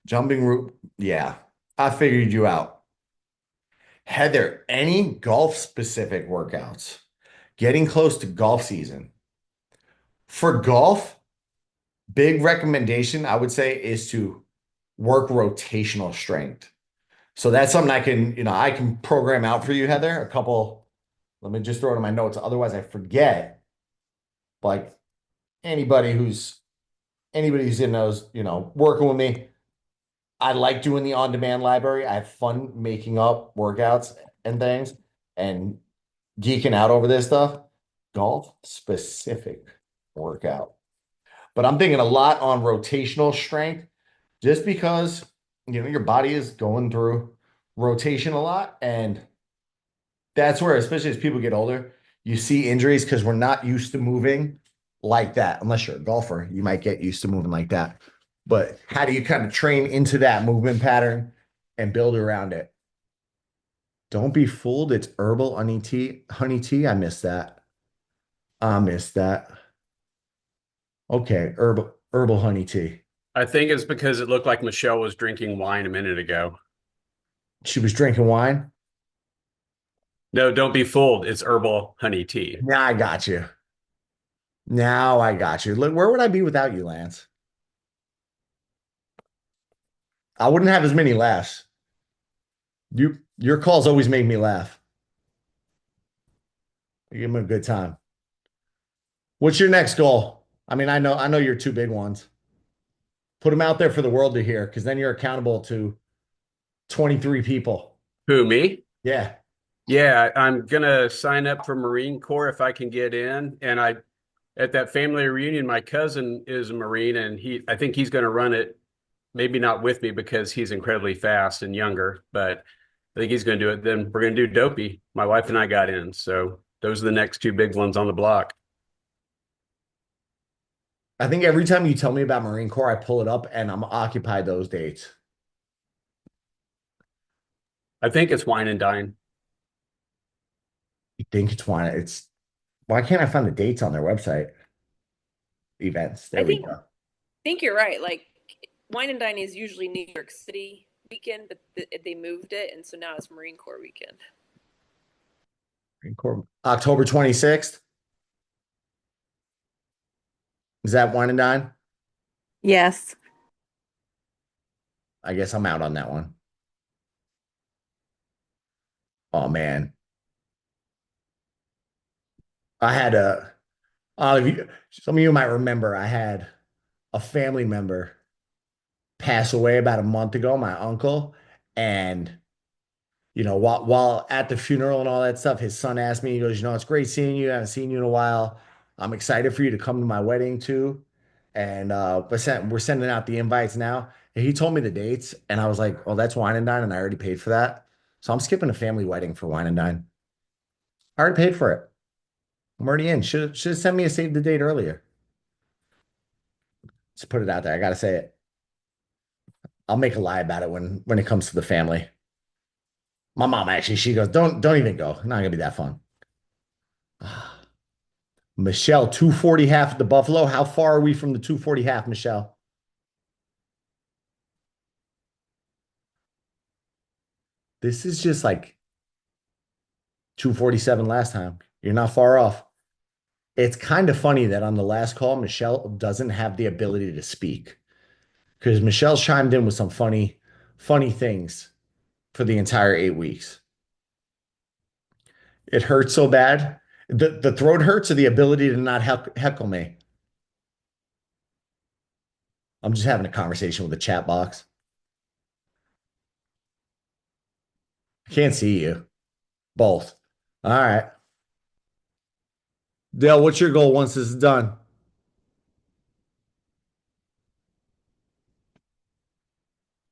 Jumping rope, yeah. I figured you out. Heather, any golf-specific workouts? Getting close to golf season. For golf, big recommendation, I would say, is to work rotational strength. So that's something I can program out for you, Heather. A couple, let me just throw it in my notes. Otherwise I forget. Like anybody who's in those, working with me, I like doing the on-demand library. I have fun making up workouts and things and geeking out over this stuff. Golf specific workout. But I'm thinking a lot on rotational strength just because, your body is going through rotation a lot. And that's where, especially as people get older, you see injuries because we're not used to moving like that. Unless you're a golfer, you might get used to moving like that. But how do you kind of train into that movement pattern and build around it? Don't be fooled. It's herbal honey tea. Honey tea. I missed that. Okay. Herbal honey tea. I think it's because it looked like Michelle was drinking wine a minute ago. She was drinking wine. No, don't be fooled. It's herbal honey tea. Now I got you. Now I got you. Look, where would I be without you, Lance? I wouldn't have as many laughs. Your calls always make me laugh. You give them a good time. What's your next goal? I mean, I know your two big ones. Put them out there for the world to hear, because then you're accountable to 23 people. Who, me? Yeah. Yeah, I'm gonna sign up for Marine Corps if I can get in. And at that family reunion, my cousin is a Marine, and I think he's gonna run it. Maybe not with me because he's incredibly fast and younger, but I think he's gonna do it. Then we're gonna do Dopey. My wife and I got in, so those are the next two big ones on the block. I think every time you tell me about Marine Corps, I pull it up and I'm occupied those dates. I think it's Wine and Dine. You think it's wine? Why can't I find the dates on their website? Events. There we go. I think you're right. Like Wine and Dine is usually New York City weekend, but they moved it, and so now it's Marine Corps weekend. Marine Corps. October 26th. Is that Wine and Dine? Yes. I guess I'm out on that one. Oh man. I had some of you might remember I had a family member pass away about a month ago, my uncle, and while at the funeral and all that stuff, his son asked me, he goes, it's great seeing you. I haven't seen you in a while. I'm excited for you to come to my wedding too. And we're sending out the invites now. And he told me the dates, and I was like, oh, that's Wine and Dine, and I already paid for that. So I'm skipping a family wedding for Wine and Dine. I already paid for it. I'm already in. Should have sent me a save the date earlier. Just put it out there. I gotta say it. I'll make a lie about it when it comes to the family. My mom actually, she goes, don't even go. Not gonna be that fun. Michelle, 240 half at the Buffalo. How far are we from the 240 half, Michelle? This is just like 247 last time. You're not far off. It's kind of funny that on the last call, Michelle doesn't have the ability to speak, because Michelle's chimed in with some funny things for the entire 8 weeks. It hurts so bad. The throat hurts, or the ability to not heckle me. I'm just having a conversation with the chat box. Can't see you. Both. All right. Dale, what's your goal once this is done?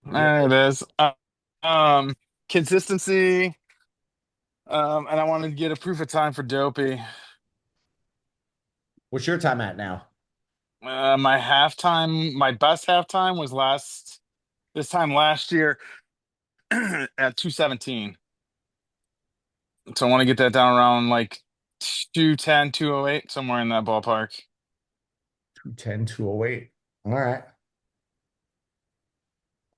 There it is. Consistency. And I wanted to get a proof of time for Dopey. What's your time at now? My best halftime was this time last year at 217. So I want to get that down around like 210, 208, somewhere in that ballpark. 210, 208. All right.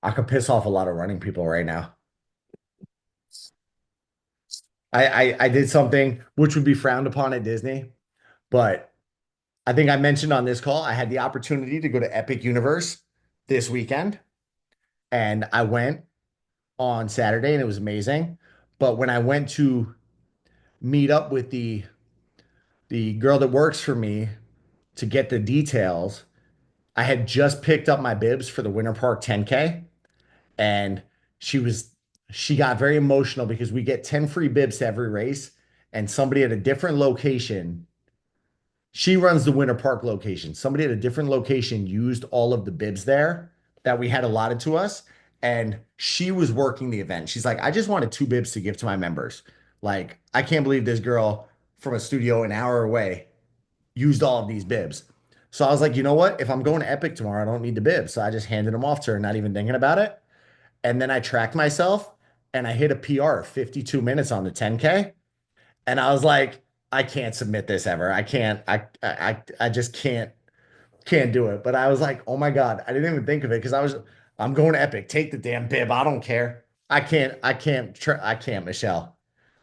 I could piss off a lot of running people right now. I did something which would be frowned upon at Disney, but I think I mentioned on this call, I had the opportunity to go to Epic Universe this weekend, and I went on Saturday, and it was amazing. But when I went to meet up with the girl that works for me to get the details, I had just picked up my bibs for the Winter Park 10K, and she got very emotional because we get 10 free bibs to every race, and somebody at a different location, she runs the Winter Park location. Somebody at a different location used all of the bibs there that we had allotted to us, and she was working the event. She's like, I just wanted 2 bibs to give to my members. Like, I can't believe this girl from a studio an hour away used all of these bibs. So I was like, you know what? If I'm going to Epic tomorrow, I don't need the bibs. So I just handed them off to her, not even thinking about it. And then I tracked myself, and I hit a PR of 52 minutes on the 10K. And I was like, I can't submit this ever. I can't. I just can't can't do it. But I was like, oh my God, I didn't even think of it because I'm going to Epic. Take the damn bib. I don't care. I can't, Michelle.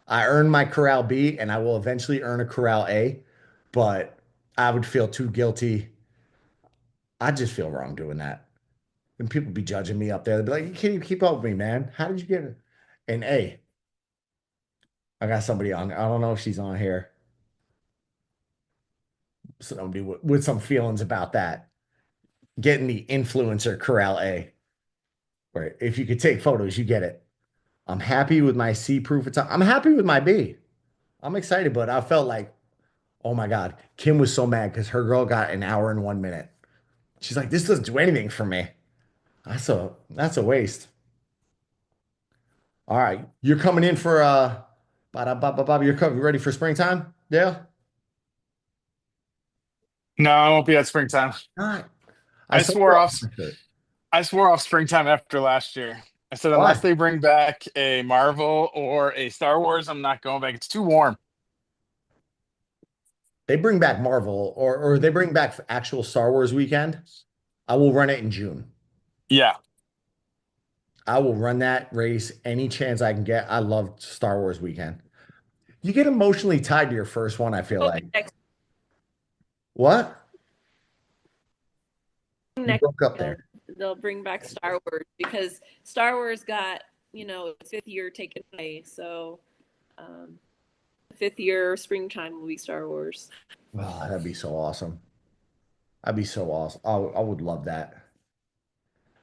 I earned my Corral B and I will eventually earn a Corral A, but I would feel too guilty. I just feel wrong doing that. And people be judging me up there. They'd be like, you can't even keep up with me, man. How did you get it? And A, I got somebody on. I don't know if she's on here. Somebody with some feelings about that. Getting the influencer Corral A. Right. If you could take photos, you get it. I'm happy with my C proof. I'm happy with my B. I'm excited, but I felt like, oh my God, Kim was so mad because her girl got an hour and 1 minute. She's like, this doesn't do anything for me. That's a waste. All right. You're coming in for you're ready for springtime, Dale? No, I won't be at springtime. All right. I swore off springtime after last year. I said, unless they bring back a Marvel or a Star Wars, I'm not going back. It's too warm. They bring back Marvel or they bring back actual Star Wars weekend, I will run it in June. Yeah. I will run that race any chance I can get. I love Star Wars weekend. You get emotionally tied to your first one, I feel like. What? You broke up there. They'll bring back Star Wars because Star Wars got, its 5th year taken away. So, 5th year springtime will be Star Wars. Oh, that'd be so awesome. That'd be so awesome. I would love that.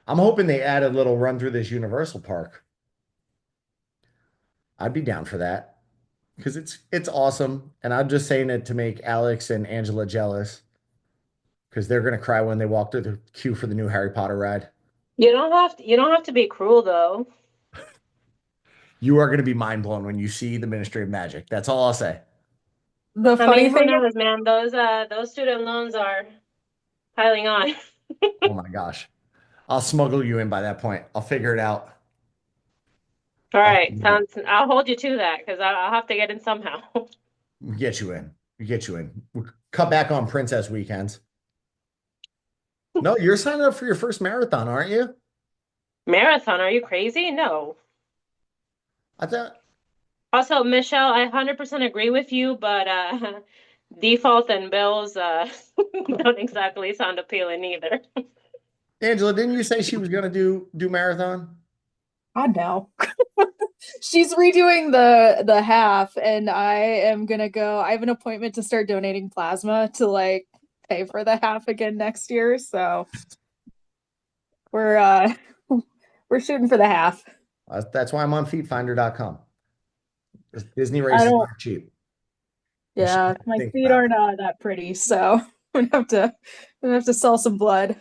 I'm hoping they add a little run through this Universal Park. I'd be down for that because it's awesome. And I'm just saying it to make Alex and Angela jealous because they're gonna cry when they walk through the queue for the new Harry Potter ride. You don't have to be cruel though. You are gonna be mind blown when you see the Ministry of Magic. That's all I'll say. The funny thing is, man, those student loans are piling on. Oh my gosh. I'll smuggle you in by that point. I'll figure it out. All right, I'll hold you to that because I'll have to get in somehow. We get you in. We get you in. We'll cut back on princess weekends. No, you're signing up for your first marathon, aren't you? Marathon? Are you crazy? No. I thought. Also, Michelle, I 100% agree with you, but default and bills don't exactly sound appealing either. Angela, didn't you say she was gonna do marathon? God no. She's redoing the half, and I am gonna go. I have an appointment to start donating plasma to pay for the half again next year. So we're shooting for the half. That's why I'm on feetfinder.com. Disney races are cheap. Yeah, my feet aren't that pretty, so I'm gonna have to sell some blood.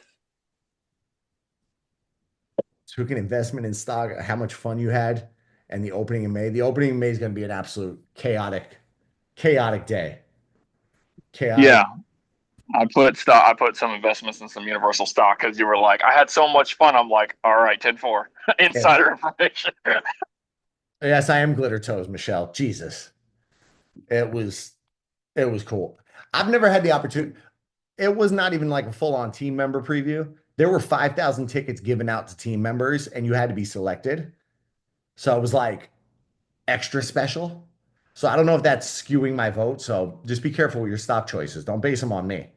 Took an investment in stock, how much fun you had, and the opening in May. The opening in May is going to be an absolute chaotic day. Chaotic. Yeah. I put some investments in some Universal stock because you were like, I had so much fun. I'm like, all right, 10-4. Insider information. Yes, I am glitter toes, Michelle. Jesus. It was cool. I've never had the opportunity. It was not even like a full-on team member preview. There were 5,000 tickets given out to team members, and you had to be selected. So it was like extra special. So I don't know if that's skewing my vote. So just be careful with your stock choices. Don't base them on me.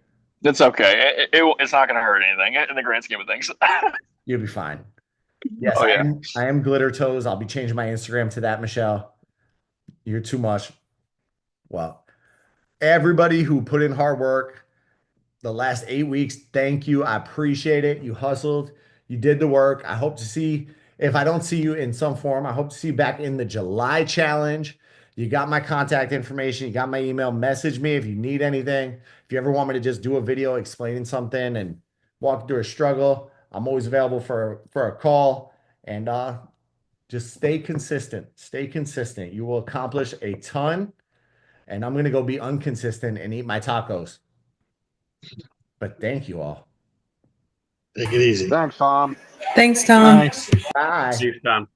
It's okay. It's not going to hurt anything in the grand scheme of things. You'll be fine. Yes, I am glitter toes. I'll be changing my Instagram to that, Michelle. You're too much. Well, everybody who put in hard work the last 8 weeks, thank you. I appreciate it. You hustled. You did the work. I hope to see, if I don't see you in some form, I hope to see you back in the July challenge. You got my contact information. You got my email. Message me if you need anything. If you ever want me to just do a video explaining something and walk through a struggle, I'm always available for a call. And just stay consistent. Stay consistent. You will accomplish a ton. And I'm going to go be inconsistent and eat my tacos. But thank you all. Take it easy. Thanks, Tom. Thanks, Tom. Thanks. Bye. See you, Tom.